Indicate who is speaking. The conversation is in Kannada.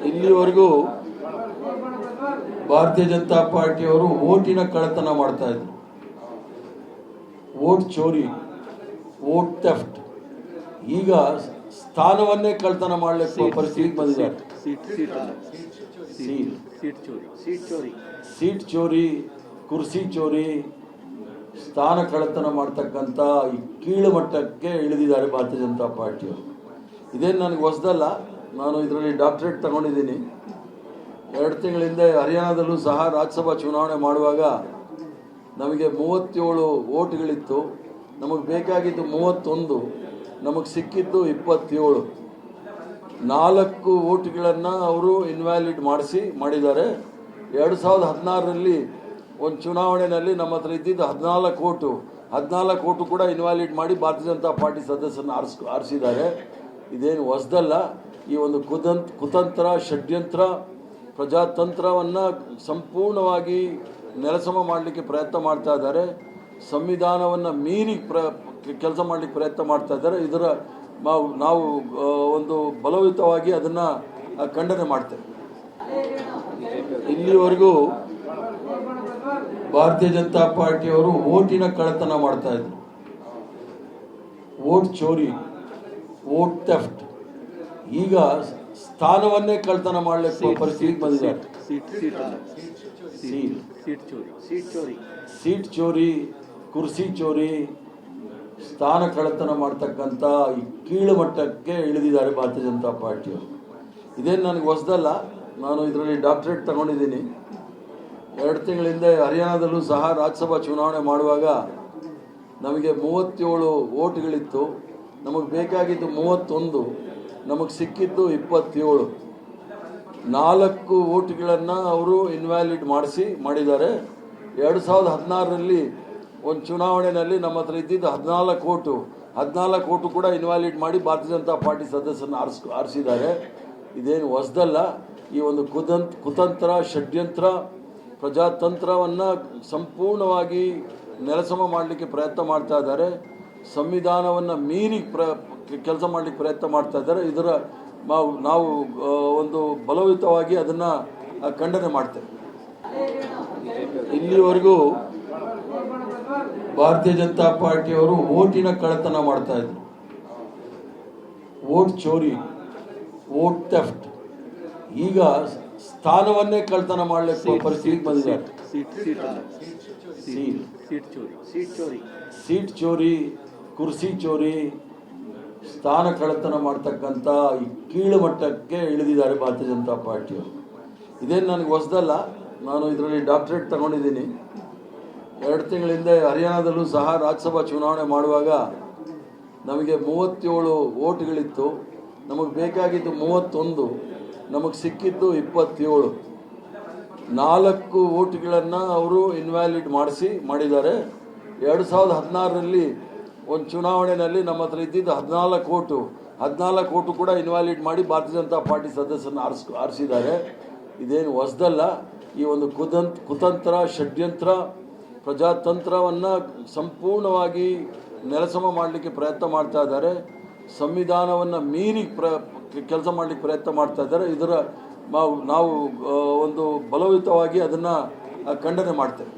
Speaker 1: ಇಲ್ಲಿವರೆಗೂ ಭಾರತೀಯ ಜನತಾ ಪಾರ್ಟಿಯವರು ಓಟಿನ ಕಳ್ಳತನ ಮಾಡ್ತಾ ಇದ್ರು. ವೋಟ್ ಚೋರಿ, ವೋಟ್ ಥೆಫ್ಟ್. ಈಗ ಸ್ಥಾನವನ್ನೇ ಕಳ್ಳತನ ಮಾಡಲಿಕ್ಕೆ ಪರಿಸ್ಥಿತಿಗೆ ಬಂದಿದ್ದಾರೆ. ಸೀಟ್ ಚೋರಿ, ಕುರ್ಸಿ ಚೋರಿ, ಸ್ಥಾನ ಕಳ್ಳತನ ಮಾಡ್ತಕ್ಕಂಥ ಈ ಕೀಳು ಮಟ್ಟಕ್ಕೆ ಇಳಿದಿದ್ದಾರೆ ಭಾರತೀಯ ಜನತಾ ಪಾರ್ಟಿಯವರು. ಇದೇನು ನನಗೆ ಹೊಸದಲ್ಲ. ನಾನು ಇದರಲ್ಲಿ ಡಾಕ್ಟರೇಟ್ ತಗೊಂಡಿದ್ದೀನಿ. 2 ತಿಂಗಳ ಹಿಂದೆ ಹರಿಯಾಣದಲ್ಲೂ ಸಹ ರಾಜ್ಯಸಭಾ ಚುನಾವಣೆ ಮಾಡುವಾಗ ನಮಗೆ 37 ಓಟ್ಗಳಿತ್ತು. ನಮಗೆ ಬೇಕಾಗಿದ್ದು 31, ನಮಗೆ ಸಿಕ್ಕಿದ್ದು 27. 4 ಓಟ್ಗಳನ್ನು ಅವರು ಇನ್ವ್ಯಾಲಿಡ್ ಮಾಡಿದ್ದಾರೆ. 2016ರಲ್ಲಿ ಒಂದು ಚುನಾವಣೆಯಲ್ಲಿ ನಮ್ಮ ಹತ್ರ ಇದ್ದಿದ್ದು 14 ಓಟು ಕೂಡ ಇನ್ವ್ಯಾಲಿಡ್ ಮಾಡಿ ಭಾರತೀಯ ಜನತಾ ಪಾರ್ಟಿ ಸದಸ್ಯರನ್ನು ಆರಿಸಿದ್ದಾರೆ. ಇದೇನು ಹೊಸದಲ್ಲ. ಈ ಒಂದು ಕುತಂತ್ರ, ಷಡ್ಯಂತ್ರ, ಪ್ರಜಾತಂತ್ರವನ್ನು ಸಂಪೂರ್ಣವಾಗಿ ನೆಲಸಮ ಮಾಡಲಿಕ್ಕೆ ಪ್ರಯತ್ನ ಮಾಡ್ತಾ ಇದ್ದಾರೆ. ಸಂವಿಧಾನವನ್ನು ಮೀರಿ ಕೆಲಸ ಮಾಡಲಿಕ್ಕೆ ಪ್ರಯತ್ನ ಮಾಡ್ತಾ ಇದ್ದಾರೆ. ಇದರ ನಾವು ಒಂದು ಬಲಯುತವಾಗಿ ಅದನ್ನು ಖಂಡನೆ ಮಾಡ್ತೇವೆ. ಇಲ್ಲಿವರೆಗೂ ಭಾರತೀಯ ಜನತಾ ಪಾರ್ಟಿಯವರು ಓಟಿನ ಕಳ್ಳತನ ಮಾಡ್ತಾ ಇದ್ರು. ವೋಟ್ ಚೋರಿ, ವೋಟ್ ಥೆಫ್ಟ್. ಈಗ ಸ್ಥಾನವನ್ನೇ ಕಳ್ಳತನ ಮಾಡಲಿಕ್ಕೆ ಪರಿಸ್ಥಿತಿಗೆ ಬಂದಿದ್ದಾರೆ. ಸೀಟ್ ಚೋರಿ, ಕುರ್ಸಿ ಚೋರಿ, ಸ್ಥಾನ ಕಳ್ಳತನ ಮಾಡ್ತಕ್ಕಂಥ ಈ ಕೀಳು ಮಟ್ಟಕ್ಕೆ ಇಳಿದಿದ್ದಾರೆ ಭಾರತೀಯ ಜನತಾ ಪಾರ್ಟಿಯವರು. ಇದೇನು ನನಗೆ ಹೊಸದಲ್ಲ. ನಾನು ಇದರಲ್ಲಿ ಡಾಕ್ಟರೇಟ್ ತಗೊಂಡಿದ್ದೀನಿ. 2 ತಿಂಗಳ ಹಿಂದೆ ಹರಿಯಾಣದಲ್ಲೂ ಸಹ ರಾಜ್ಯಸಭಾ ಚುನಾವಣೆ ಮಾಡುವಾಗ ನಮಗೆ 37 ಓಟ್ಗಳಿತ್ತು. ನಮಗೆ ಬೇಕಾಗಿದ್ದು 31, ನಮಗೆ ಸಿಕ್ಕಿದ್ದು 27. 4 ಓಟ್ಗಳನ್ನು ಅವರು ಇನ್ವ್ಯಾಲಿಡ್ ಮಾಡಿದ್ದಾರೆ. 2016ರಲ್ಲಿ ಒಂದು ಚುನಾವಣೆಯಲ್ಲಿ ನಮ್ಮ ಹತ್ರ ಇದ್ದಿದ್ದು 14 ಓಟು ಕೂಡ ಇನ್ವ್ಯಾಲಿಡ್ ಮಾಡಿ ಭಾರತೀಯ ಜನತಾ ಪಾರ್ಟಿ ಸದಸ್ಯರನ್ನು ಆರಿಸಿದ್ದಾರೆ. ಇದೇನು ಹೊಸದಲ್ಲ. ಈ ಒಂದು ಕುತಂತ್ರ, ಷಡ್ಯಂತ್ರ, ಪ್ರಜಾತಂತ್ರವನ್ನು ಸಂಪೂರ್ಣವಾಗಿ ನೆಲಸಮ ಮಾಡಲಿಕ್ಕೆ ಪ್ರಯತ್ನ ಮಾಡ್ತಾ ಇದ್ದಾರೆ. ಸಂವಿಧಾನವನ್ನು ಮೀರಿ ಕೆಲಸ ಮಾಡಲಿಕ್ಕೆ ಪ್ರಯತ್ನ ಮಾಡ್ತಾ ಇದ್ದಾರೆ. ಇದರ ನಾವು ಒಂದು ಬಲಯುತವಾಗಿ ಅದನ್ನು ಖಂಡನೆ ಮಾಡ್ತೇವೆ. ಇಲ್ಲಿವರೆಗೂ ಭಾರತೀಯ ಜನತಾ ಪಾರ್ಟಿಯವರು ಓಟಿನ ಕಳ್ಳತನ ಮಾಡ್ತಾ ಇದ್ರು. ವೋಟ್ ಚೋರಿ, ವೋಟ್ ಥೆಫ್ಟ್. ಈಗ ಸ್ಥಾನವನ್ನೇ ಕಳ್ಳತನ ಮಾಡಲಿಕ್ಕೆ ಪರಿಸ್ಥಿತಿಗೆ ಬಂದಿದ್ದಾರೆ. ಸೀಟ್ ಚೋರಿ, ಕುರ್ಸಿ ಚೋರಿ, ಸ್ಥಾನ ಕಳ್ಳತನ ಮಾಡ್ತಕ್ಕಂಥ ಈ ಕೀಳು ಮಟ್ಟಕ್ಕೆ ಇಳಿದಿದ್ದಾರೆ ಭಾರತೀಯ ಜನತಾ ಪಾರ್ಟಿಯವರು. ಇದೇನು ನನಗೆ ಹೊಸದಲ್ಲ. ನಾನು ಇದರಲ್ಲಿ ಡಾಕ್ಟರೇಟ್ ತಗೊಂಡಿದ್ದೀನಿ. 2 ತಿಂಗಳ ಹಿಂದೆ ಹರಿಯಾಣದಲ್ಲೂ ಸಹ ರಾಜ್ಯಸಭಾ ಚುನಾವಣೆ ಮಾಡುವಾಗ ನಮಗೆ 37 ಓಟ್ಗಳಿತ್ತು. ನಮಗೆ ಬೇಕಾಗಿದ್ದು 31, ನಮಗೆ ಸಿಕ್ಕಿದ್ದು 27. 4 ಓಟ್ಗಳನ್ನು ಅವರು ಇನ್ವ್ಯಾಲಿಡ್ ಮಾಡಿದ್ದಾರೆ. 2016ರಲ್ಲಿ ಒಂದು ಚುನಾವಣೆಯಲ್ಲಿ ನಮ್ಮ ಹತ್ರ ಇದ್ದಿದ್ದು 14 ಓಟು ಕೂಡ ಇನ್ವ್ಯಾಲಿಡ್ ಮಾಡಿ ಭಾರತೀಯ ಜನತಾ ಪಾರ್ಟಿ ಸದಸ್ಯರನ್ನು ಆರಿಸಿದ್ದಾರೆ. ಇದೇನು ಹೊಸದಲ್ಲ. ಈ ಒಂದು ಕುತಂತ್ರ, ಷಡ್ಯಂತ್ರ, ಪ್ರಜಾತಂತ್ರವನ್ನು ಸಂಪೂರ್ಣವಾಗಿ ನೆಲಸಮ ಮಾಡಲಿಕ್ಕೆ ಪ್ರಯತ್ನ ಮಾಡ್ತಾ ಇದ್ದಾರೆ. ಸಂವಿಧಾನವನ್ನು ಮೀರಿ ಕೆಲಸ ಮಾಡಲಿಕ್ಕೆ ಪ್ರಯತ್ನ ಮಾಡ್ತಾ ಇದ್ದಾರೆ. ಇದರ ನಾವು ಒಂದು ಬಲಯುತವಾಗಿ ಅದನ್ನು ಖಂಡನೆ ಮಾಡ್ತೇವೆ.